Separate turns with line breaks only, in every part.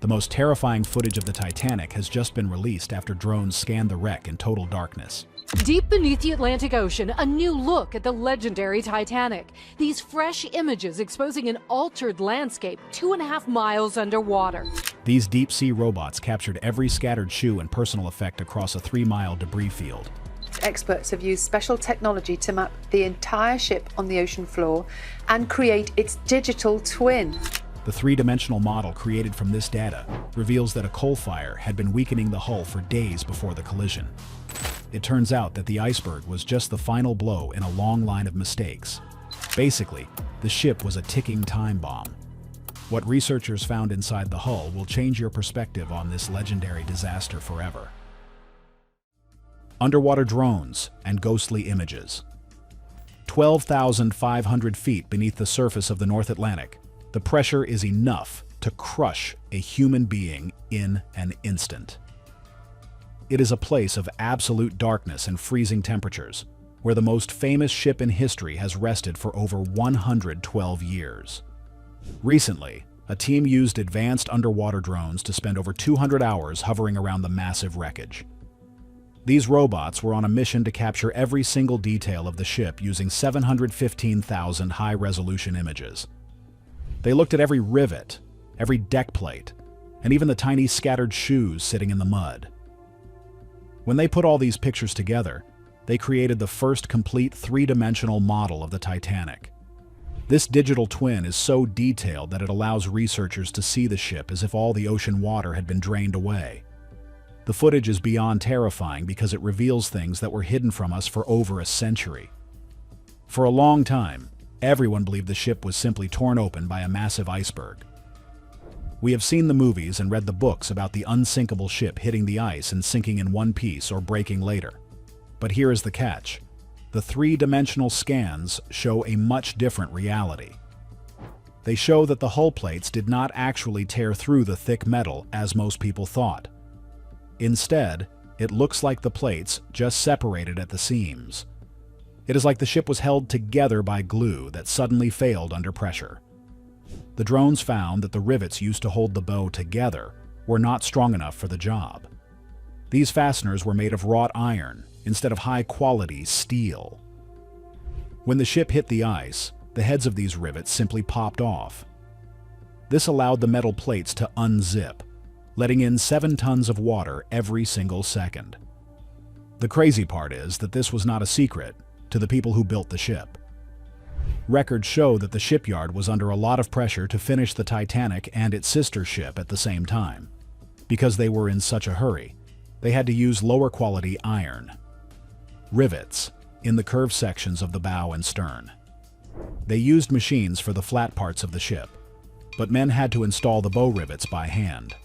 The most terrifying footage of the Titanic has just been released after drones scanned the wreck in total darkness.
Deep beneath the Atlantic Ocean, a new look at the legendary Titanic. These fresh images exposing an altered landscape 2.5 miles underwater.
These deep-sea robots captured every scattered shoe and personal effect across a 3-mile debris field.
Experts have used special technology to map the entire ship on the ocean floor and create its digital twin.
The three-dimensional model created from this data reveals that a coal fire had been weakening the hull for days before the collision. It turns out that the iceberg was just the final blow in a long line of mistakes. Basically, the ship was a ticking time bomb. What researchers found inside the hull will change your perspective on this legendary disaster forever. Underwater drones and ghostly images. 12,500 feet beneath the surface of the North Atlantic, the pressure is enough to crush a human being in an instant. It is a place of absolute darkness and freezing temperatures, where the most famous ship in history has rested for over 112 years. Recently, a team used advanced underwater drones to spend over 200 hours hovering around the massive wreckage. These robots were on a mission to capture every single detail of the ship using 715,000 high-resolution images. They looked at every rivet, every deck plate, and even the tiny scattered shoes sitting in the mud. When they put all these pictures together, they created the first complete three-dimensional model of the Titanic. This digital twin is so detailed that it allows researchers to see the ship as if all the ocean water had been drained away. The footage is beyond terrifying because it reveals things that were hidden from us for over a century. For a long time, everyone believed the ship was simply torn open by a massive iceberg. We have seen the movies and read the books about the unsinkable ship hitting the ice and sinking in one piece or breaking later. But here is the catch. The three-dimensional scans show a much different reality. They show that the hull plates did not actually tear through the thick metal as most people thought. Instead, it looks like the plates just separated at the seams. It is like the ship was held together by glue that suddenly failed under pressure. The drones found that the rivets used to hold the bow together were not strong enough for the job. These fasteners were made of wrought iron instead of high-quality steel. When the ship hit the ice, the heads of these rivets simply popped off. This allowed the metal plates to unzip, letting in 7 tons of water every single second. The crazy part is that this was not a secret to the people who built the ship. Records show that the shipyard was under a lot of pressure to finish the Titanic and its sister ship at the same time. Because they were in such a hurry, they had to use lower-quality iron. Rivets in the curved sections of the bow and stern. They used machines for the flat parts of the ship, but men had to install the bow rivets by hand.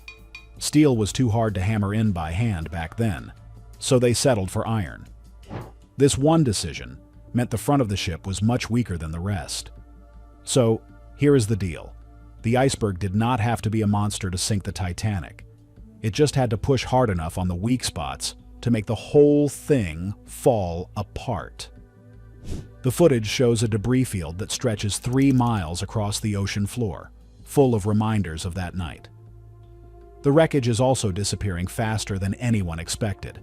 Steel was too hard to hammer in by hand back then, so they settled for iron. This one decision meant the front of the ship was much weaker than the rest. So, here is the deal. The iceberg did not have to be a monster to sink the Titanic. It just had to push hard enough on the weak spots to make the whole thing fall apart. The footage shows a debris field that stretches 3 miles across the ocean floor, full of reminders of that night. The wreckage is also disappearing faster than anyone expected.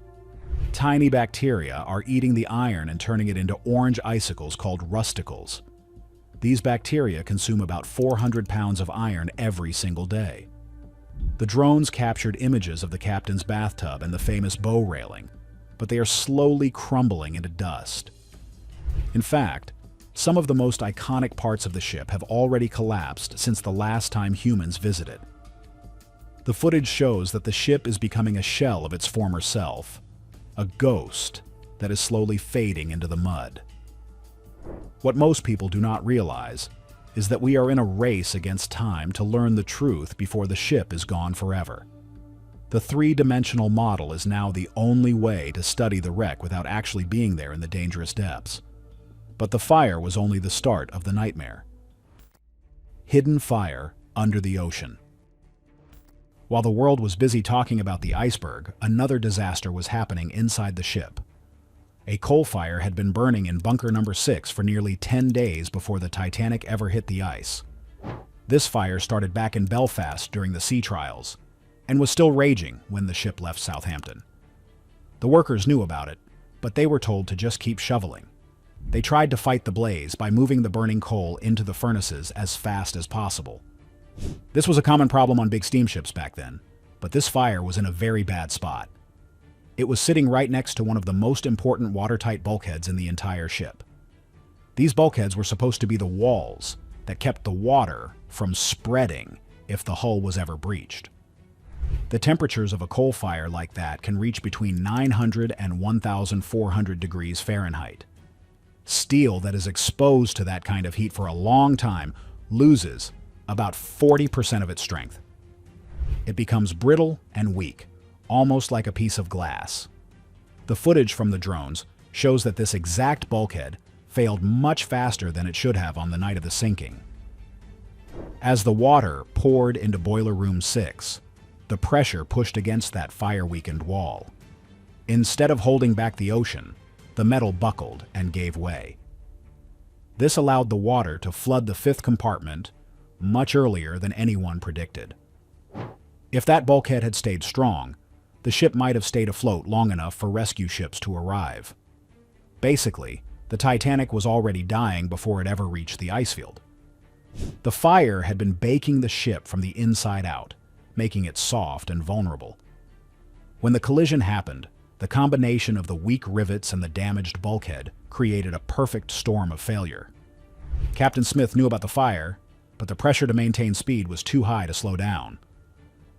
Tiny bacteria are eating the iron and turning it into orange icicles called rusticles. These bacteria consume about 400 pounds of iron every single day. The drones captured images of the captain's bathtub and the famous bow railing, but they are slowly crumbling into dust. In fact, some of the most iconic parts of the ship have already collapsed since the last time humans visited. The footage shows that the ship is becoming a shell of its former self, a ghost that is slowly fading into the mud. What most people do not realize is that we are in a race against time to learn the truth before the ship is gone forever. The three-dimensional model is now the only way to study the wreck without actually being there in the dangerous depths. But the fire was only the start of the nightmare. Hidden fire under the ocean. While the world was busy talking about the iceberg, another disaster was happening inside the ship. A coal fire had been burning in bunker number 6 for nearly 10 days before the Titanic ever hit the ice. This fire started back in Belfast during the sea trials and was still raging when the ship left Southampton. The workers knew about it, but they were told to just keep shoveling. They tried to fight the blaze by moving the burning coal into the furnaces as fast as possible. This was a common problem on big steamships back then, but this fire was in a very bad spot. It was sitting right next to one of the most important watertight bulkheads in the entire ship. These bulkheads were supposed to be the walls that kept the water from spreading if the hull was ever breached. The temperatures of a coal fire like that can reach between 900 and 1,400 degrees Fahrenheit. Steel that is exposed to that kind of heat for a long time loses about 40% of its strength. It becomes brittle and weak, almost like a piece of glass. The footage from the drones shows that this exact bulkhead failed much faster than it should have on the night of the sinking. As the water poured into Boiler Room 6, the pressure pushed against that fire-weakened wall. Instead of holding back the ocean, the metal buckled and gave way. This allowed the water to flood the fifth compartment much earlier than anyone predicted. If that bulkhead had stayed strong, the ship might have stayed afloat long enough for rescue ships to arrive. Basically, the Titanic was already dying before it ever reached the ice field. The fire had been baking the ship from the inside out, making it soft and vulnerable. When the collision happened, the combination of the weak rivets and the damaged bulkhead created a perfect storm of failure. Captain Smith knew about the fire, but the pressure to maintain speed was too high to slow down.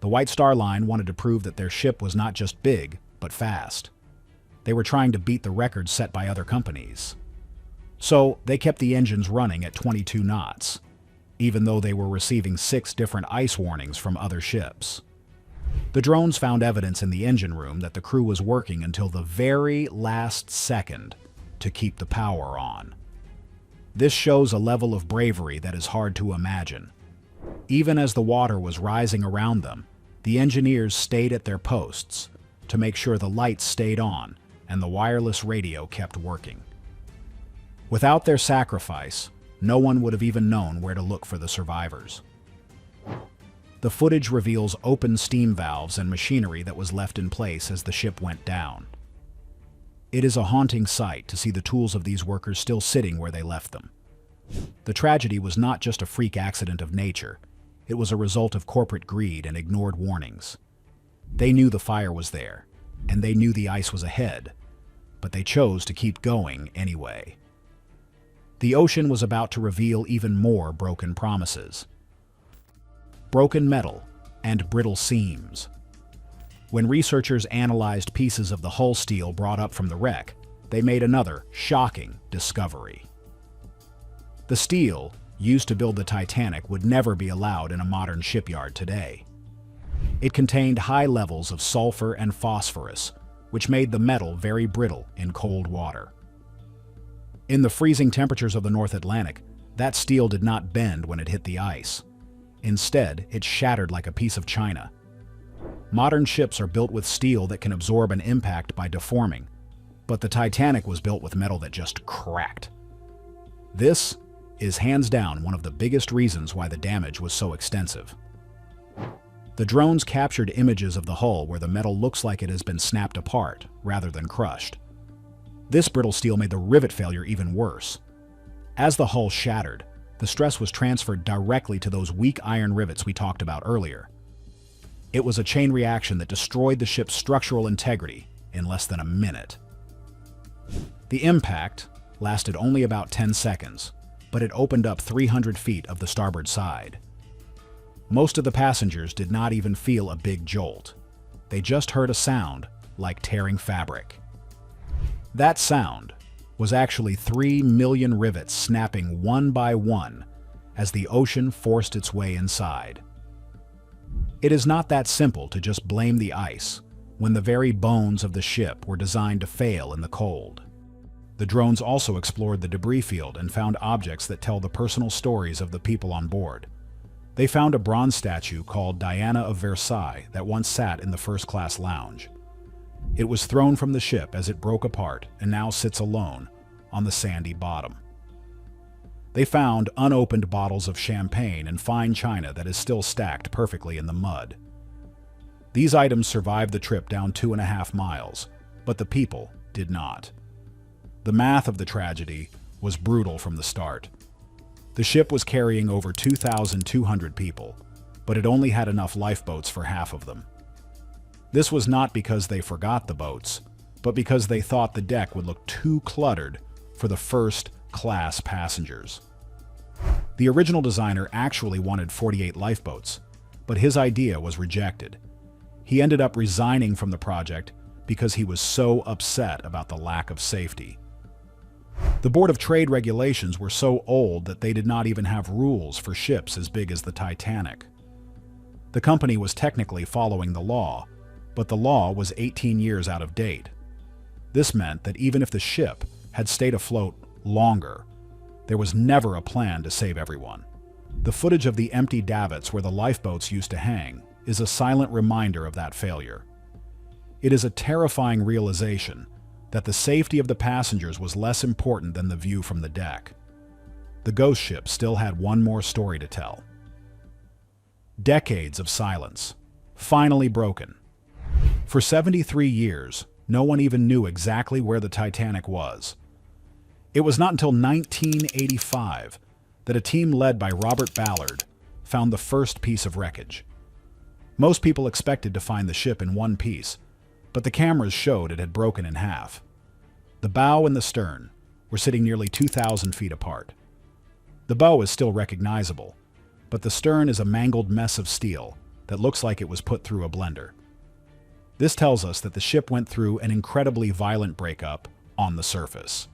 The White Star Line wanted to prove that their ship was not just big, but fast. They were trying to beat the records set by other companies. So they kept the engines running at 22 knots, even though they were receiving 6 different ice warnings from other ships. The drones found evidence in the engine room that the crew was working until the very last second to keep the power on. This shows a level of bravery that is hard to imagine. Even as the water was rising around them, the engineers stayed at their posts to make sure the lights stayed on and the wireless radio kept working. Without their sacrifice, no one would have even known where to look for the survivors. The footage reveals open steam valves and machinery that was left in place as the ship went down. It is a haunting sight to see the tools of these workers still sitting where they left them. The tragedy was not just a freak accident of nature, it was a result of corporate greed and ignored warnings. They knew the fire was there, and they knew the ice was ahead, but they chose to keep going anyway. The ocean was about to reveal even more broken promises. Broken metal and brittle seams. When researchers analyzed pieces of the hull steel brought up from the wreck, they made another shocking discovery. The steel used to build the Titanic would never be allowed in a modern shipyard today. It contained high levels of sulfur and phosphorus, which made the metal very brittle in cold water. In the freezing temperatures of the North Atlantic, that steel did not bend when it hit the ice. Instead, it shattered like a piece of china. Modern ships are built with steel that can absorb an impact by deforming, but the Titanic was built with metal that just cracked. This is hands down one of the biggest reasons why the damage was so extensive. The drones captured images of the hull where the metal looks like it has been snapped apart rather than crushed. This brittle steel made the rivet failure even worse. As the hull shattered, the stress was transferred directly to those weak iron rivets we talked about earlier. It was a chain reaction that destroyed the ship's structural integrity in less than a minute. The impact lasted only about 10 seconds, but it opened up 300 feet of the starboard side. Most of the passengers did not even feel a big jolt. They just heard a sound like tearing fabric. That sound was actually 3 million rivets snapping one by one as the ocean forced its way inside. It is not that simple to just blame the ice when the very bones of the ship were designed to fail in the cold. The drones also explored the debris field and found objects that tell the personal stories of the people on board. They found a bronze statue called Diana of Versailles that once sat in the first-class lounge. It was thrown from the ship as it broke apart and now sits alone on the sandy bottom. They found unopened bottles of champagne and fine china that is still stacked perfectly in the mud. These items survived the trip down 2.5 miles, but the people did not. The math of the tragedy was brutal from the start. The ship was carrying over 2,200 people, but it only had enough lifeboats for half of them. This was not because they forgot the boats, but because they thought the deck would look too cluttered for the first-class passengers. The original designer actually wanted 48 lifeboats, but his idea was rejected. He ended up resigning from the project because he was so upset about the lack of safety. The Board of Trade regulations were so old that they did not even have rules for ships as big as the Titanic. The company was technically following the law, but the law was 18 years out of date. This meant that even if the ship had stayed afloat longer, there was never a plan to save everyone. The footage of the empty davits where the lifeboats used to hang is a silent reminder of that failure. It is a terrifying realization that the safety of the passengers was less important than the view from the deck. The ghost ship still had one more story to tell. Decades of silence, finally broken. For 73 years, no one even knew exactly where the Titanic was. It was not until 1985 that a team led by Robert Ballard found the first piece of wreckage. Most people expected to find the ship in one piece, but the cameras showed it had broken in half. The bow and the stern were sitting nearly 2,000 feet apart. The bow is still recognizable, but the stern is a mangled mess of steel that looks like it was put through a blender. This tells us that the ship went through an incredibly violent breakup on the surface.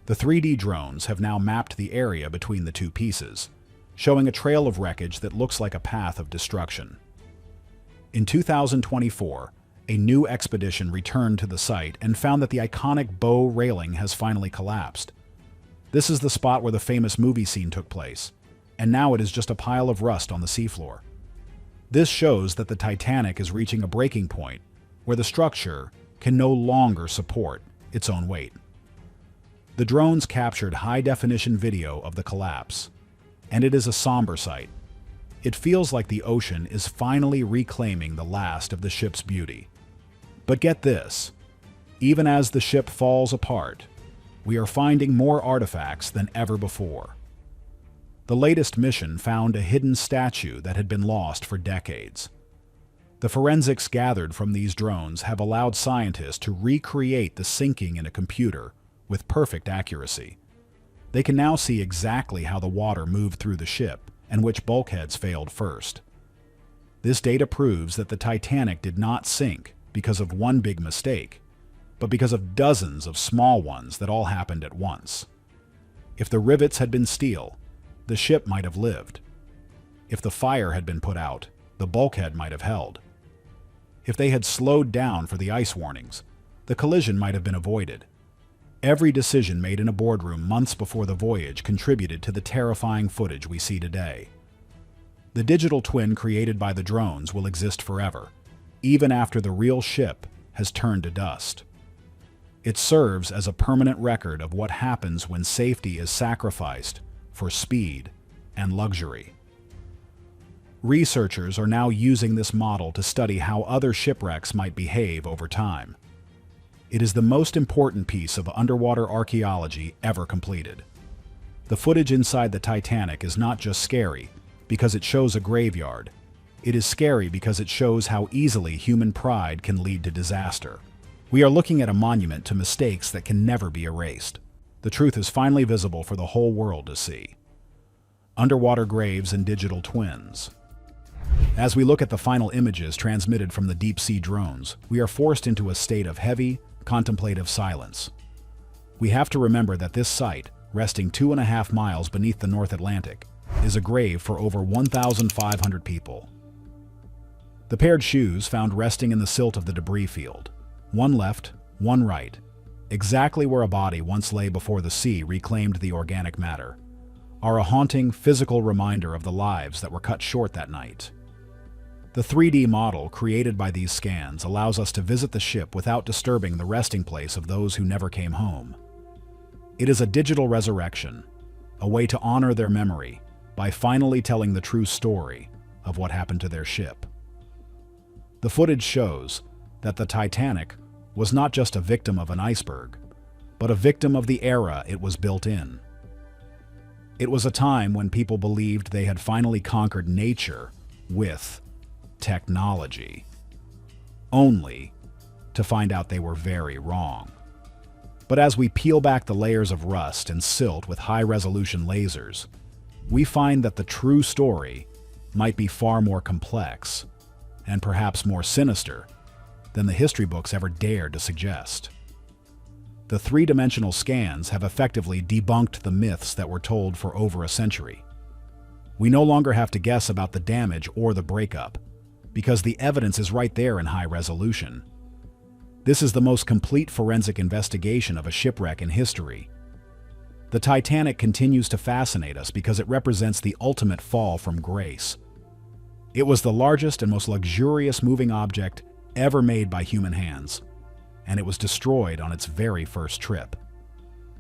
The 3D drones have now mapped the area between the two pieces, showing a trail of wreckage that looks like a path of destruction. In 2024, a new expedition returned to the site and found that the iconic bow railing has finally collapsed. This is the spot where the famous movie scene took place, and now it is just a pile of rust on the seafloor. This shows that the Titanic is reaching a breaking point where the structure can no longer support its own weight. The drones captured high-definition video of the collapse, and it is a somber sight. It feels like the ocean is finally reclaiming the last of the ship's beauty. But get this, even as the ship falls apart, we are finding more artifacts than ever before. The latest mission found a hidden statue that had been lost for decades. The forensics gathered from these drones have allowed scientists to recreate the sinking in a computer with perfect accuracy. They can now see exactly how the water moved through the ship and which bulkheads failed first. This data proves that the Titanic did not sink because of one big mistake, but because of dozens of small ones that all happened at once. If the rivets had been steel, the ship might have lived. If the fire had been put out, the bulkhead might have held. If they had slowed down for the ice warnings, the collision might have been avoided. Every decision made in a boardroom months before the voyage contributed to the terrifying footage we see today. The digital twin created by the drones will exist forever, even after the real ship has turned to dust. It serves as a permanent record of what happens when safety is sacrificed for speed and luxury. Researchers are now using this model to study how other shipwrecks might behave over time. It is the most important piece of underwater archaeology ever completed. The footage inside the Titanic is not just scary because it shows a graveyard. It is scary because it shows how easily human pride can lead to disaster. We are looking at a monument to mistakes that can never be erased. The truth is finally visible for the whole world to see. Underwater graves and digital twins. As we look at the final images transmitted from the deep-sea drones, we are forced into a state of heavy, contemplative silence. We have to remember that this site, resting 2.5 miles beneath the North Atlantic, is a grave for over 1,500 people. The paired shoes found resting in the silt of the debris field, one left, one right, exactly where a body once lay before the sea reclaimed the organic matter, are a haunting physical reminder of the lives that were cut short that night. The 3D model created by these scans allows us to visit the ship without disturbing the resting place of those who never came home. It is a digital resurrection, a way to honor their memory by finally telling the true story of what happened to their ship. The footage shows that the Titanic was not just a victim of an iceberg, but a victim of the era it was built in. It was a time when people believed they had finally conquered nature with technology, only to find out they were very wrong. But as we peel back the layers of rust and silt with high-resolution lasers, we find that the true story might be far more complex and perhaps more sinister than the history books ever dared to suggest. The three-dimensional scans have effectively debunked the myths that were told for over a century. We no longer have to guess about the damage or the breakup, because the evidence is right there in high resolution. This is the most complete forensic investigation of a shipwreck in history. The Titanic continues to fascinate us because it represents the ultimate fall from grace. It was the largest and most luxurious moving object ever made by human hands, and it was destroyed on its very first trip.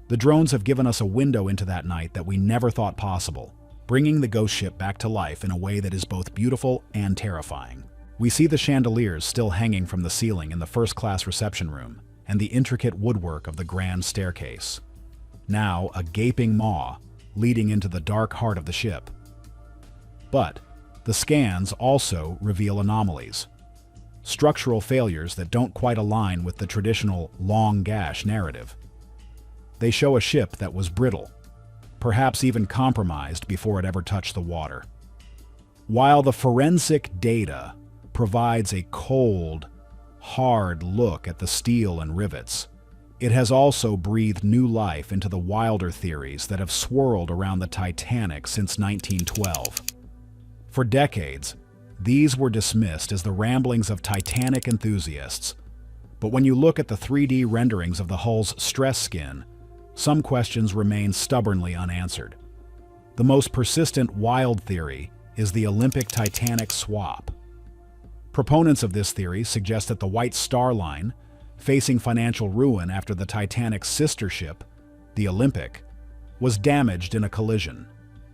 The drones have given us a window into that night that we never thought possible, bringing the ghost ship back to life in a way that is both beautiful and terrifying. We see the chandeliers still hanging from the ceiling in the first-class reception room and the intricate woodwork of the grand staircase, now a gaping maw leading into the dark heart of the ship. But the scans also reveal anomalies, structural failures that don't quite align with the traditional long gash narrative. They show a ship that was brittle, perhaps even compromised before it ever touched the water. While the forensic data provides a cold, hard look at the steel and rivets, it has also breathed new life into the wilder theories that have swirled around the Titanic since 1912. For decades, these were dismissed as the ramblings of Titanic enthusiasts, but when you look at the 3D renderings of the hull's stress skin, some questions remain stubbornly unanswered. The most persistent wild theory is the Olympic Titanic swap. Proponents of this theory suggest that the White Star Line, facing financial ruin after the Titanic's sister ship, the Olympic, was damaged in a collision,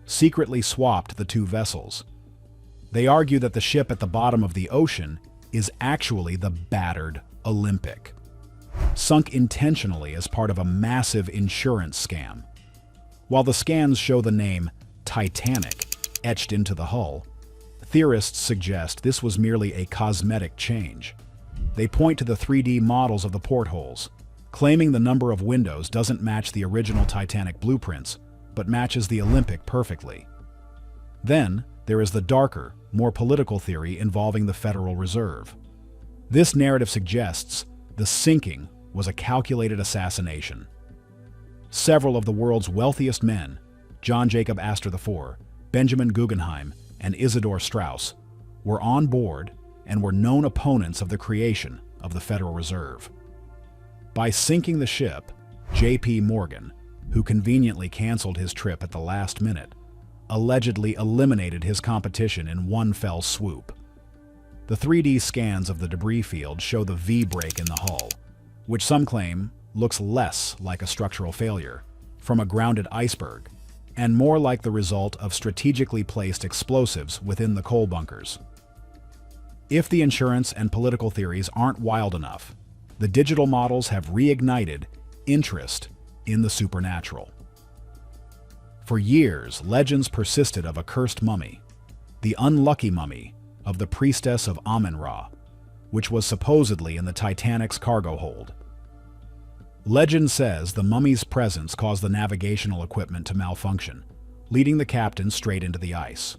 secretly swapped the two vessels. They argue that the ship at the bottom of the ocean is actually the battered Olympic, sunk intentionally as part of a massive insurance scam. While the scans show the name Titanic etched into the hull, theorists suggest this was merely a cosmetic change. They point to the 3D models of the portholes, claiming the number of windows doesn't match the original Titanic blueprints, but matches the Olympic perfectly. Then, there is the darker, more political theory involving the Federal Reserve. This narrative suggests the sinking was a calculated assassination. Several of the world's wealthiest men, John Jacob Astor IV, Benjamin Guggenheim, and Isidor Straus, were on board and were known opponents of the creation of the Federal Reserve. By sinking the ship, J.P. Morgan, who conveniently canceled his trip at the last minute, allegedly eliminated his competition in one fell swoop. The 3D scans of the debris field show the V-break in the hull, which some claim looks less like a structural failure from a grounded iceberg and more like the result of strategically placed explosives within the coal bunkers. If the insurance and political theories aren't wild enough, the digital models have reignited interest in the supernatural. For years, legends persisted of a cursed mummy, the unlucky mummy of the priestess of Amun-Ra, which was supposedly in the Titanic's cargo hold. Legend says the mummy's presence caused the navigational equipment to malfunction, leading the captain straight into the ice.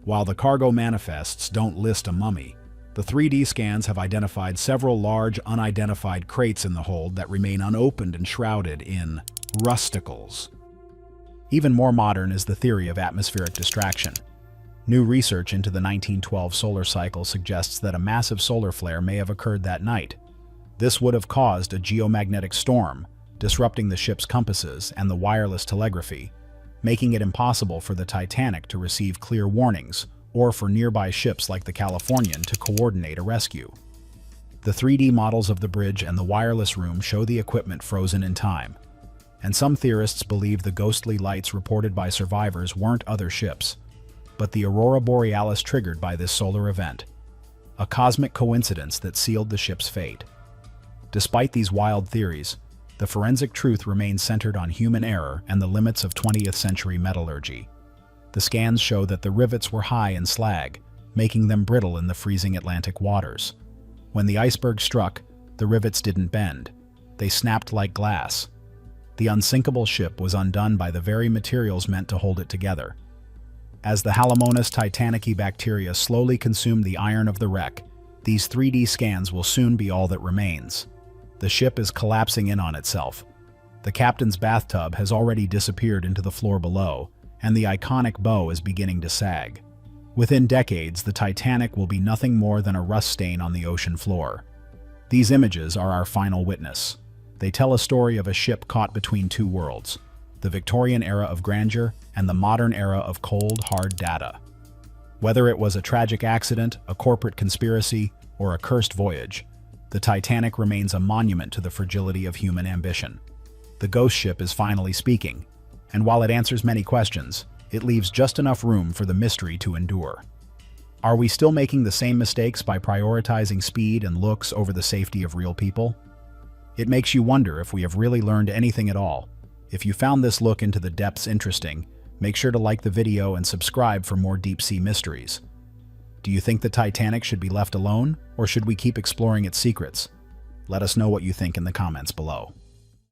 While the cargo manifests don't list a mummy, the 3D scans have identified several large unidentified crates in the hold that remain unopened and shrouded in rusticles. Even more modern is the theory of atmospheric distraction. New research into the 1912 solar cycle suggests that a massive solar flare may have occurred that night. This would have caused a geomagnetic storm, disrupting the ship's compasses and the wireless telegraphy, making it impossible for the Titanic to receive clear warnings or for nearby ships like the Californian to coordinate a rescue. The 3D models of the bridge and the wireless room show the equipment frozen in time, and some theorists believe the ghostly lights reported by survivors weren't other ships, but the aurora borealis triggered by this solar event, a cosmic coincidence that sealed the ship's fate. Despite these wild theories, the forensic truth remains centered on human error and the limits of 20th century metallurgy. The scans show that the rivets were high in slag, making them brittle in the freezing Atlantic waters. When the iceberg struck, the rivets didn't bend. They snapped like glass. The unsinkable ship was undone by the very materials meant to hold it together. As the Halomonas titanici bacteria slowly consume the iron of the wreck, these 3D scans will soon be all that remains. The ship is collapsing in on itself. The captain's bathtub has already disappeared into the floor below, and the iconic bow is beginning to sag. Within decades, the Titanic will be nothing more than a rust stain on the ocean floor. These images are our final witness. They tell a story of a ship caught between two worlds, the Victorian era of grandeur and the modern era of cold, hard data. Whether it was a tragic accident, a corporate conspiracy, or a cursed voyage, the Titanic remains a monument to the fragility of human ambition. The ghost ship is finally speaking, and while it answers many questions, it leaves just enough room for the mystery to endure. Are we still making the same mistakes by prioritizing speed and looks over the safety of real people? It makes you wonder if we have really learned anything at all. If you found this look into the depths interesting, make sure to like the video and subscribe for more deep-sea mysteries. Do you think the Titanic should be left alone, or should we keep exploring its secrets? Let us know what you think in the comments below.